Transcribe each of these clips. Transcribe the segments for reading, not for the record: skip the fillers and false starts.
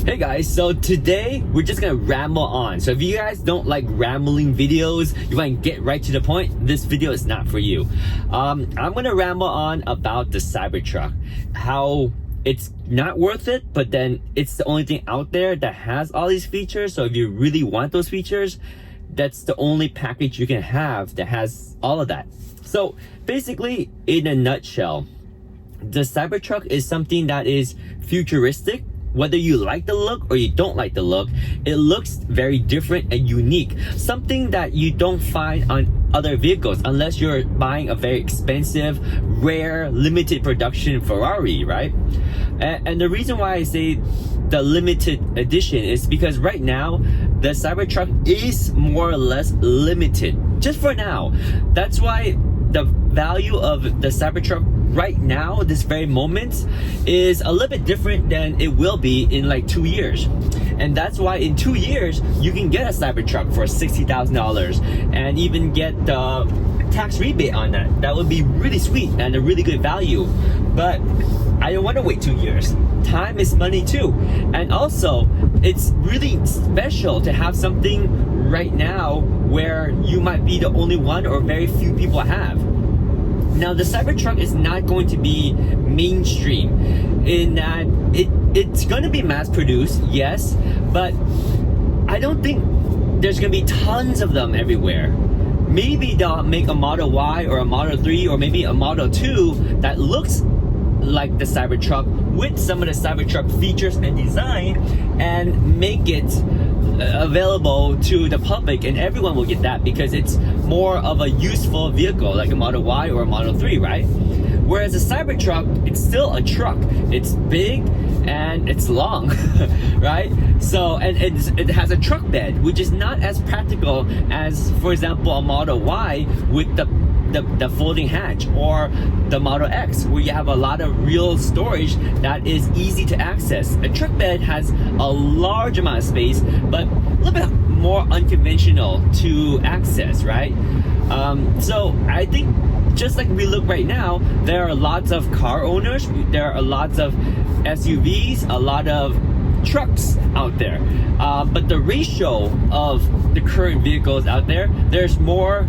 Hey guys, so today we're just gonna ramble on. So if you guys don't like rambling videos, you want to get right to the point, this video is not for you. I'm gonna ramble on about the Cybertruck, how it's not worth it, but then it's the only thing out there that has all these features. So if you really want those features, that's the only package you can have that has all of that. So basically, in a nutshell, the Cybertruck is something that is futuristic. Whether you like the look or you don't like the look, it looks very different and unique. Something that you don't find on other vehicles unless you're buying a very expensive, rare, limited production Ferrari, right? And the reason why I say the limited edition is because right now, the Cybertruck is more or less limited, just for now. That's why the value of the Cybertruck right now, this very moment, is a little bit different than it will be in like 2 years. And that's why in 2 years, you can get a Cybertruck for $60,000 and even get the tax rebate on that. That would be really sweet and a really good value. But I don't want to wait 2 years. Time is money too. And also, it's really special to have something right now where you might be the only one or very few people have. Now, the Cybertruck is not going to be mainstream in that it's going to be mass produced, yes, but I don't think there's going to be tons of them everywhere. Maybe they'll make a Model Y or a Model 3 or maybe a Model 2 that looks like the Cybertruck with some of the Cybertruck features and design and make it available to the public, and everyone will get that because it's more of a useful vehicle like a Model Y or a Model 3, right? Whereas a Cybertruck, it's still a truck. It's big and it's long, right? So, and it has a truck bed, which is not as practical as, for example, a Model Y with the folding hatch, or the Model X, where you have a lot of real storage that is easy to access. A truck bed has a large amount of space, but a little bit more unconventional to access, right? So I think just like we look right now, there are lots of car owners, there are lots of SUVs, a lot of trucks out there. But the ratio of the current vehicles out there, there's more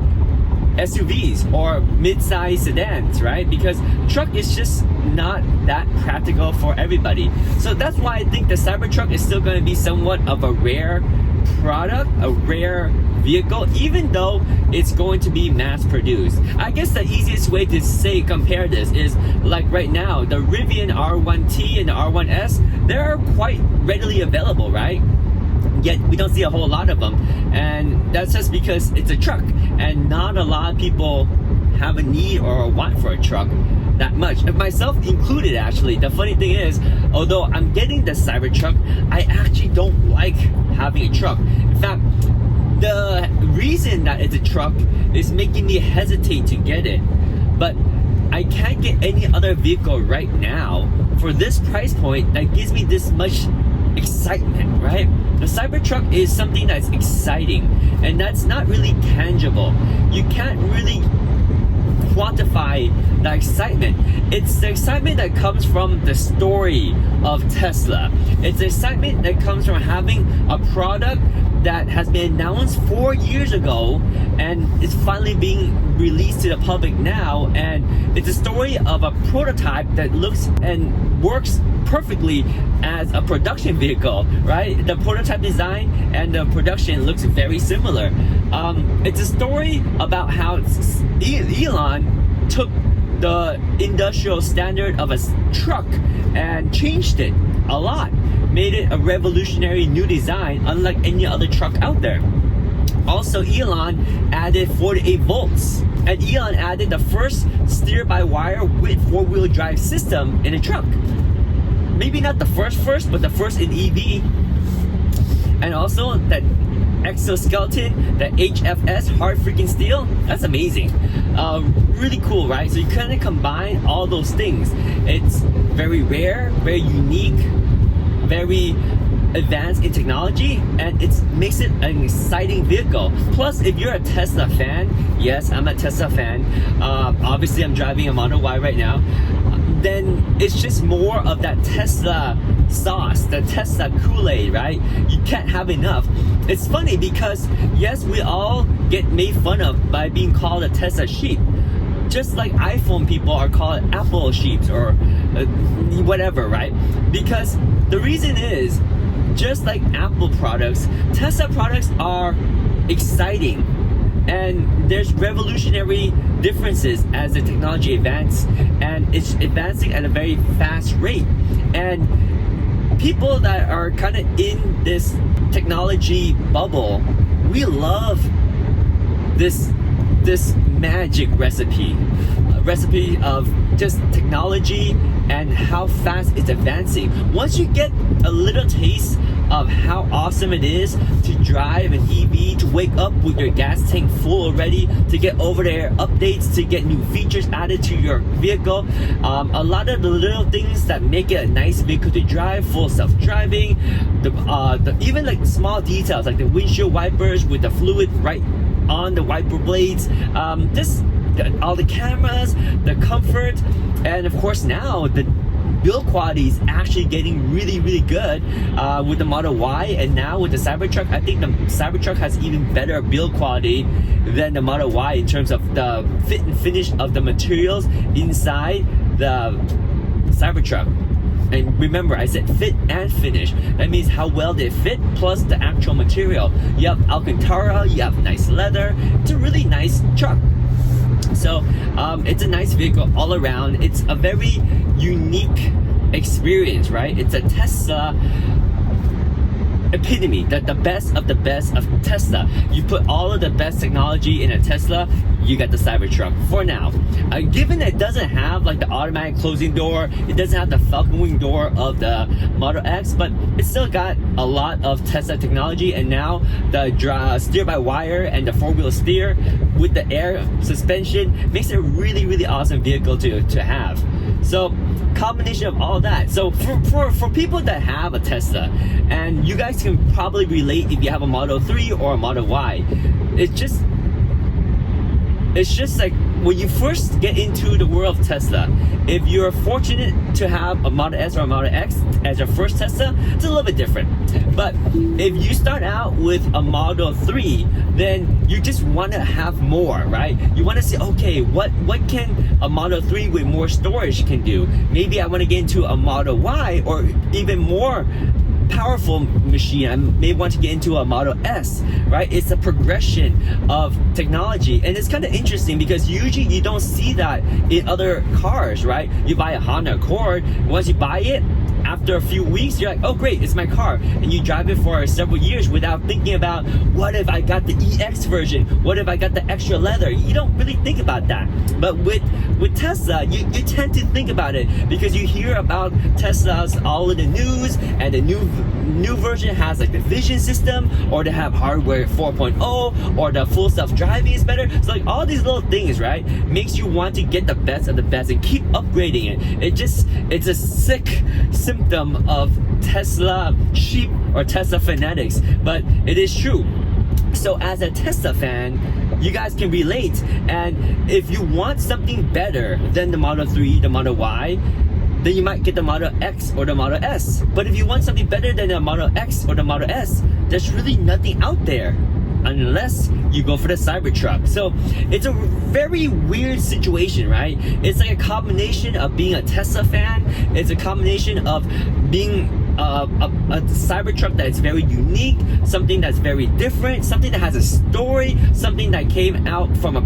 SUVs or mid-size sedans, right? Because truck is just not that practical for everybody. So that's why I think the Cybertruck is still going to be somewhat of a rare product, a rare vehicle, even though it's going to be mass produced. I guess the easiest way to say compare this is like right now, the Rivian R1T and the R1S, they're quite readily available, right? Yet we don't see a whole lot of them, and that's just because it's a truck and not a lot of people have a need or a want for a truck that much, myself included. Actually, the funny thing is, although I'm getting the Cybertruck, I actually don't like having a truck. In fact, the reason that it's a truck is making me hesitate to get it, but I can't get any other vehicle right now for this price point that gives me this much excitement, right? The Cybertruck is something that's exciting, and that's not really tangible. You can't really quantify the excitement. It's the excitement that comes from the story of Tesla. It's the excitement that comes from having a product that has been announced 4 years ago and is finally being released to the public now, and it's a story of a prototype that looks and works perfectly as a production vehicle, right? The prototype design and the production looks very similar. It's a story about how Elon took the industrial standard of a truck and changed it a lot, made it a revolutionary new design unlike any other truck out there. Also, Elon added 48 volts, and Elon added the first steer-by-wire with four-wheel drive system in a truck. Maybe not the first, but the first in EV. And also that exoskeleton, the HFS, hard freaking steel, that's amazing. Really cool, right? So you kind of combine all those things. It's very rare, very unique, very advanced in technology, and it makes it an exciting vehicle. Plus, if you're a Tesla fan, yes, I'm a Tesla fan. Obviously, I'm driving a Model Y right now. then it's just more of that Tesla sauce, the Tesla Kool-Aid, right? You can't have enough. It's funny because yes, we all get made fun of by being called a Tesla sheep, just like iPhone people are called Apple sheeps or whatever, right? Because the reason is, just like Apple products, Tesla products are exciting, and there's revolutionary differences as the technology advances, and it's advancing at a very fast rate. And people that are kind of in this technology bubble, we love this magic recipe of just technology and how fast it's advancing. Once you get a little taste of how awesome it is to drive an EV, to wake up with your gas tank full already, to get over-the-air updates, to get new features added to your vehicle, a lot of the little things that make it a nice vehicle to drive, full self-driving, even like small details like the windshield wipers with the fluid right on the wiper blades, all the cameras, the comfort, and of course now the build quality is actually getting really, really good with the Model Y, and now with the Cybertruck. I think the Cybertruck has even better build quality than the Model Y in terms of the fit and finish of the materials inside the Cybertruck. And remember, I said fit and finish. That means how well they fit plus the actual material. You have Alcantara, you have nice leather. It's a really nice truck. So it's a nice vehicle all around. It's a very unique experience, right? It's a Tesla epitome, the best of Tesla. You put all of the best technology in a Tesla, you got the Cybertruck for now. Given it doesn't have like the automatic closing door, it doesn't have the falcon wing door of the Model X, but it's still got a lot of Tesla technology, and now the steer-by-wire and the four-wheel steer with the air suspension makes it a really, really awesome vehicle to have. So combination of all that. So for people that have a Tesla, and you guys can probably relate if you have a Model 3 or a Model Y, it's just like when you first get into the world of Tesla, if you're fortunate to have a Model S or a Model X as your first Tesla, it's a little bit different. But if you start out with a Model 3, then you just want to have more, right? You want to say, okay, what can a Model 3 with more storage can do? Maybe I want to get into a Model Y or even more powerful machine. I may want to get into a Model S, right? It's a progression of technology, and it's kind of interesting because usually you don't see that in other cars, right? You buy a Honda Accord, once you buy it, after a few weeks, you're like, oh great, it's my car. And you drive it for several years without thinking about, what if I got the EX version? What if I got the extra leather? You don't really think about that. But with Tesla, you tend to think about it because you hear about Teslas all in the news, and the new version has like the vision system, or they have hardware 4.0, or the full self-driving is better. So like all these little things, right, makes you want to get the best of the best and keep upgrading it. It's a sick symptom of Tesla sheep or Tesla fanatics, but it is true. So as a Tesla fan, you guys can relate, and if you want something better than the Model 3, the Model Y, then you might get the Model X or the Model S. But if you want something better than the Model X or the Model S, there's really nothing out there unless you go for the Cybertruck. So it's a very weird situation, right? It's like a combination of being a Tesla fan. It's a combination of being a Cybertruck that is very unique, something that's very different, something that has a story, something that came out from a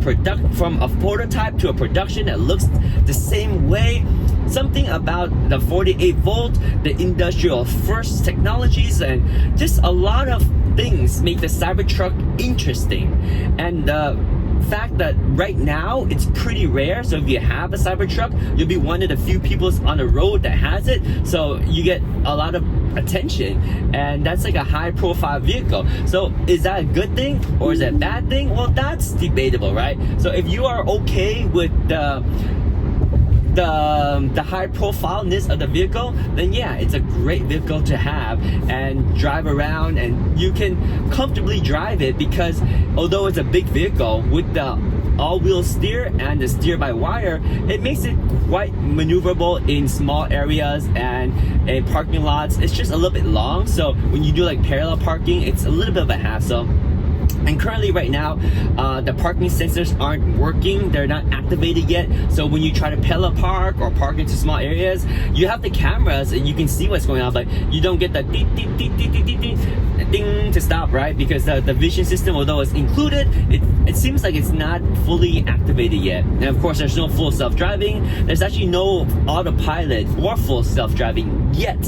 prototype to a production that looks the same way. Something about the 48 volt, the industrial first technologies, and just a lot of things make the Cybertruck interesting. And the fact that right now it's pretty rare, so if you have a Cybertruck, you'll be one of the few people on the road that has it, so you get a lot of attention, and that's like a high profile vehicle. So is that a good thing or is that a bad thing? Well, that's debatable, right? So if you are okay with the high profileness of the vehicle, then yeah, it's a great vehicle to have and drive around, and you can comfortably drive it because although it's a big vehicle, with the all-wheel steer and the steer-by-wire, it makes it quite maneuverable in small areas and in parking lots. It's just a little bit long, so when you do like parallel parking, it's a little bit of a hassle. And currently right now, the parking sensors aren't working. They're not activated yet. So when you try to parallel park or park into small areas, you have the cameras and you can see what's going on, but you don't get the ding, ding, ding, ding, ding, ding, ding, ding to stop, right? Because the vision system, although it's included, it seems like it's not fully activated yet. And of course, there's no full self-driving. There's actually no autopilot or full self-driving yet.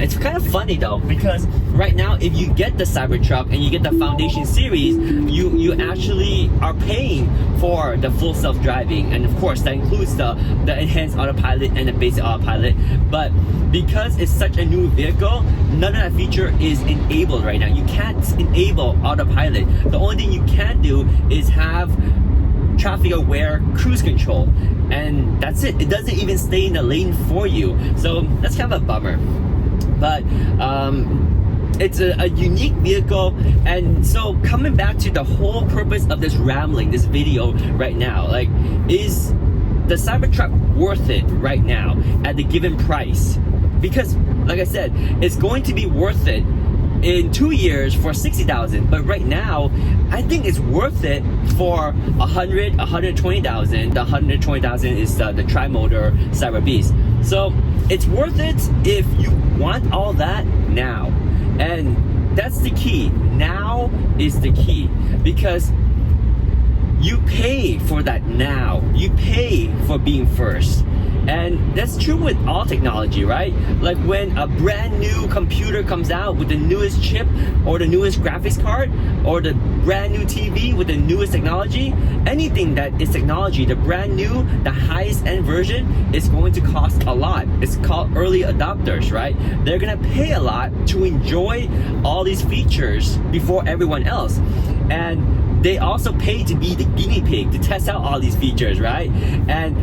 It's kind of funny though, because right now, if you get the Cybertruck and you get the Foundation series, you actually are paying for the full self-driving, and of course that includes the enhanced autopilot and the basic autopilot. But because it's such a new vehicle, none of that feature is enabled right now. You can't enable autopilot. The only thing you can do is have traffic aware cruise control, and that's it. It doesn't even stay in the lane for you, so that's kind of a bummer. But it's a unique vehicle. And so coming back to the whole purpose of this rambling, this video right now, like, is the Cybertruck worth it right now at the given price? Because like I said, it's going to be worth it in 2 years for $60,000, but right now I think it's worth it for $120,000. The $120,000 is the tri-motor Cyber Beast. So it's worth it if you want all that now. And that's the key. Now is the key, because you pay for that now. You pay for being first. And that's true with all technology, right? Like when a brand new computer comes out with the newest chip or the newest graphics card or the brand new TV with the newest technology, anything that is technology, the brand new, the highest end version is going to cost a lot. It's called early adopters, right? They're gonna pay a lot to enjoy all these features before everyone else. And they also pay to be the guinea pig to test out all these features, right? And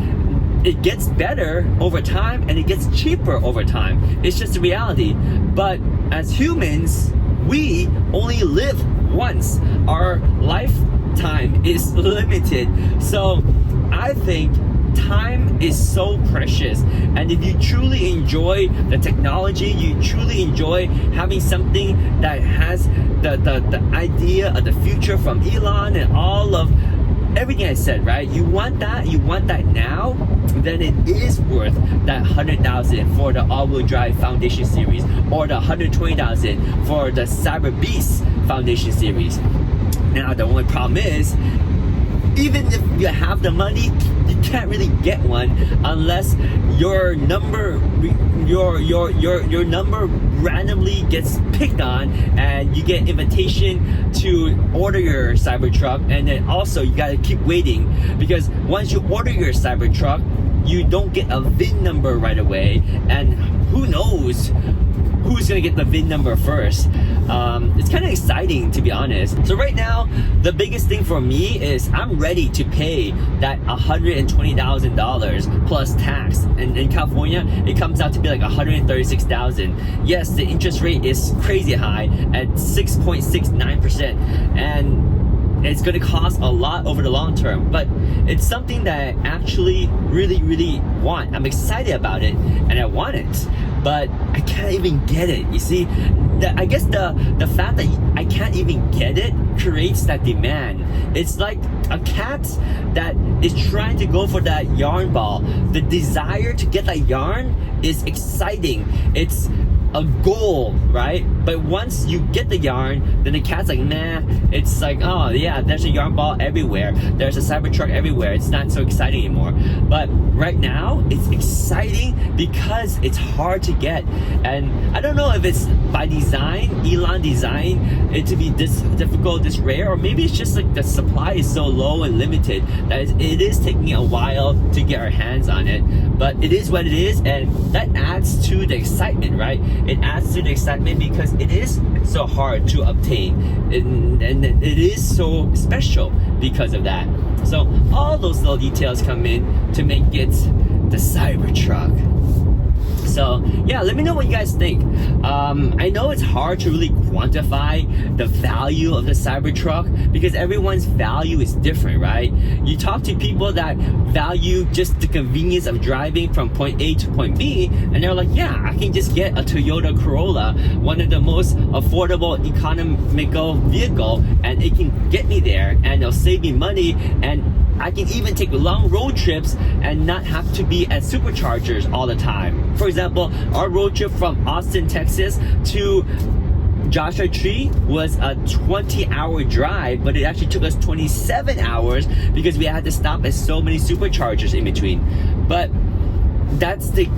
it gets better over time and it gets cheaper over time. It's just a reality. But as humans, we only live once. Our lifetime is limited. So I think time is so precious, and if you truly enjoy the technology, you truly enjoy having something that has the idea of the future from Elon and all of everything I said, right? You want that now, then it is worth that $100,000 for the all-wheel drive Foundation series, or the $120,000 for the Cyber Beast Foundation series. Now the only problem is, even if you have the money, you can't really get one unless your number randomly gets picked on and you get invitation to order your Cybertruck. And then also you gotta keep waiting, because once you order your Cybertruck, you don't get a VIN number right away, and who knows who's gonna get the VIN number first. It's kind of exciting, to be honest. So right now, the biggest thing for me is I'm ready to pay that $120,000 plus tax. And in California, it comes out to be like $136,000. Yes, the interest rate is crazy high at 6.69%, and it's going to cost a lot over the long term, but it's something that I actually really want. I'm excited about it and I want it, but I can't even get it. You see, I guess the fact that I can't even get it creates that demand. It's like a cat that is trying to go for that yarn ball. The desire to get that yarn is exciting. It's a goal, right? But once you get the yarn, then the cat's like, nah. It's like, oh yeah, there's a yarn ball everywhere. There's a Cybertruck everywhere. It's not so exciting anymore. But right now, it's exciting because it's hard to get. And I don't know if it's by design, Elon designed it to be this difficult, this rare, or maybe it's just like the supply is so low and limited that it is taking a while to get our hands on it. But it is what it is, and that adds to the excitement, right? It adds to the excitement because it is so hard to obtain, and it is so special because of that. So all those little details come in to make it the Cybertruck. So yeah, let me know what you guys think. I know it's hard to really quantify the value of the Cybertruck because everyone's value is different, right? You talk to people that value just the convenience of driving from point A to point B, and they're like, yeah, I can just get a Toyota Corolla, one of the most affordable economical vehicle, and it can get me there and it'll save me money, and I can even take long road trips and not have to be at superchargers all the time. For example, our road trip from Austin, Texas to Joshua Tree was a 20-hour drive, but it actually took us 27 hours because we had to stop at so many superchargers in between. But that's the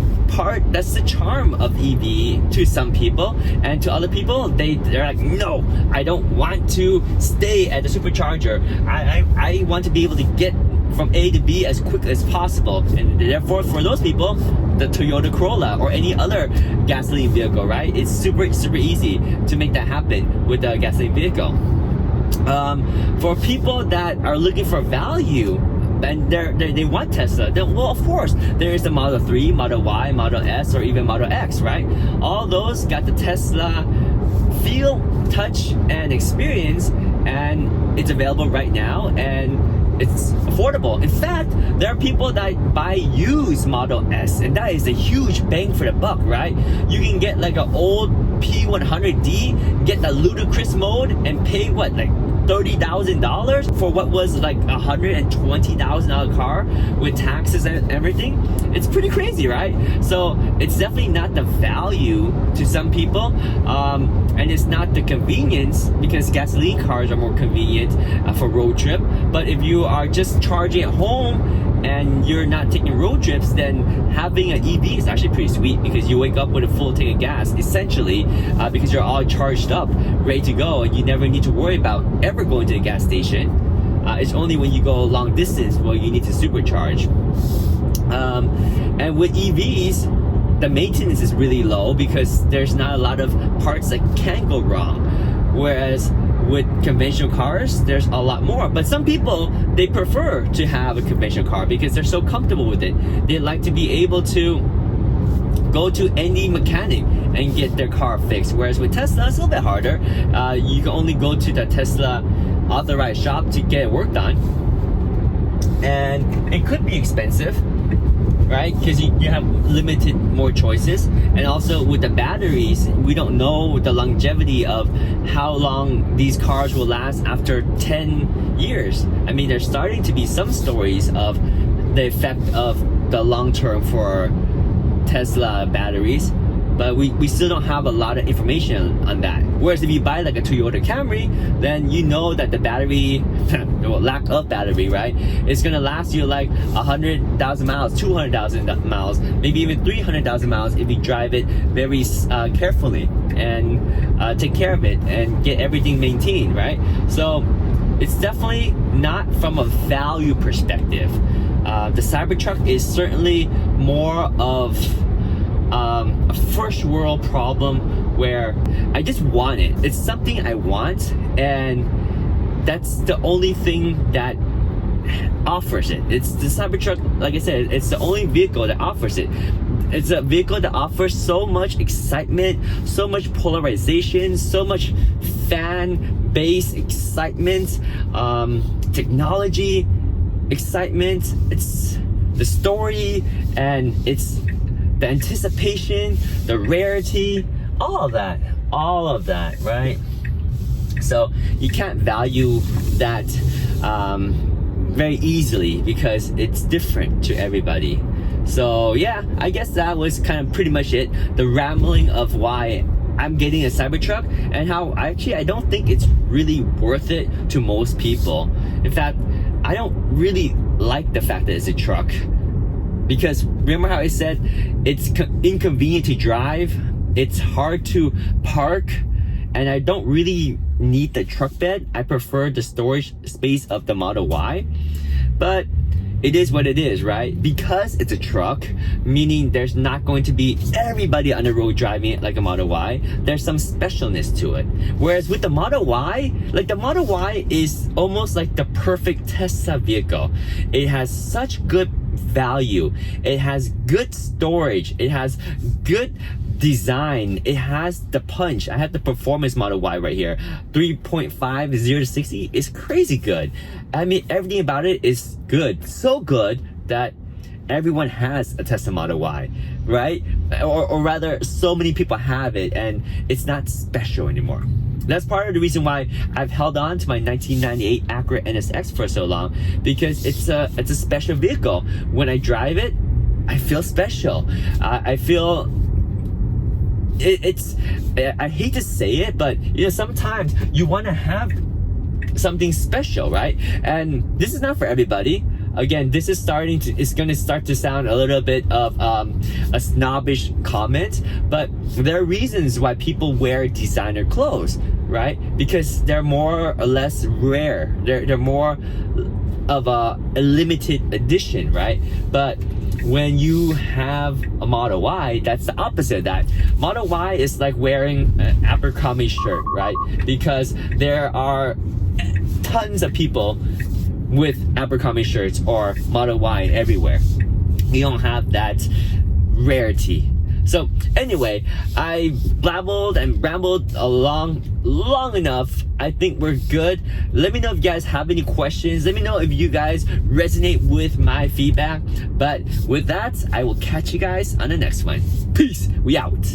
charm of EV to some people, and to other people, they're like, no, I don't want to stay at the supercharger. I want to be able to get from A to B as quick as possible, and therefore for those people, the Toyota Corolla or any other gasoline vehicle, right? It's super easy to make that happen with a gasoline vehicle. For people that are looking for value and they want Tesla, then, well, of course, there is the Model 3, Model Y, Model S, or even Model X, right? All those got the Tesla feel, touch, and experience, and it's available right now, and it's affordable. In fact, there are people that buy used Model S, and that is a huge bang for the buck, right? You can get like an old P100D, get the ludicrous mode, and pay what, like $30,000 for what was like a $120,000 car with taxes and everything. It's pretty crazy, right? So it's definitely not the value to some people, and it's not the convenience, because gasoline cars are more convenient for road trip. But if you are just charging at home and you're not taking road trips, then having an EV is actually pretty sweet, because you wake up with a full tank of gas, essentially, because you're all charged up, ready to go, and you never need to worry about ever going to the gas station. It's only when you go long distance where you need to supercharge. And with EVs, the maintenance is really low because there's not a lot of parts that can go wrong. Whereas with conventional cars, there's a lot more. But some people, they prefer to have a conventional car because they're so comfortable with it. They like to be able to go to any mechanic and get their car fixed. Whereas with Tesla, it's a little bit harder. You can only go to the Tesla authorized shop to get it worked on. And it could be expensive, right? Because you have limited more choices. And also with the batteries, we don't know the longevity of how long these cars will last after 10 years. I mean, there's starting to be some stories of the effect of the long term for Tesla batteries, but we still don't have a lot of information on that. Whereas if you buy like a Toyota Camry, then you know that the battery, well, lack of battery, right, it's gonna last you like 100,000 miles, 200,000 miles, maybe even 300,000 miles if you drive it very carefully and take care of it and get everything maintained, right? So it's definitely not from a value perspective. The Cybertruck is certainly more of a first world problem where I just want it. It's something I want, and that's the only thing that offers it. It's the Cybertruck, like I said, it's the only vehicle that offers it. It's a vehicle that offers so much excitement, so much polarization, so much fan base excitement, technology excitement. It's the story, and it's the anticipation, the rarity, all of that, right? So you can't value that very easily because it's different to everybody. So yeah, I guess that was kind of pretty much it. The rambling of why I'm getting a Cybertruck and how I don't think it's really worth it to most people. In fact, I don't really like the fact that it's a truck. Because remember how I said it's inconvenient to drive, it's hard to park, and I don't really need the truck bed. I prefer the storage space of the Model Y. But it is what it is, right? Because it's a truck, meaning there's not going to be everybody on the road driving it like a Model Y. There's some specialness to it. Whereas with the Model Y, like the Model Y is almost like the perfect Tesla vehicle. It has such good value. It has good storage. It has good design. It has the punch. I have the performance Model Y right here. 3.5 0 to 60 is crazy good. I mean, everything about it is good. So good that everyone has a Tesla Model Y, right? Or rather, so many people have it and it's not special anymore. That's part of the reason why I've held on to my 1998 Acura NSX for so long, because it's a special vehicle. When I drive it, I feel special. I feel I hate to say it, but you know, sometimes you want to have something special, right? And this is not for everybody. Again, this is it's going to start to sound a little bit of a snobbish comment, but there are reasons why people wear designer clothes, right? Because they're more or less rare. They're more of a limited edition, right? But when you have a Model Y, that's the opposite of that. Model Y is like wearing an Abercrombie shirt, right? Because there are tons of people with Abercrombie shirts or Model Y everywhere. You don't have that rarity. So anyway, I blabbled and rambled along long enough. I think we're good. Let me know if you guys have any questions. Let me know if you guys resonate with my feedback. But with that, I will catch you guys on the next one. Peace. We out.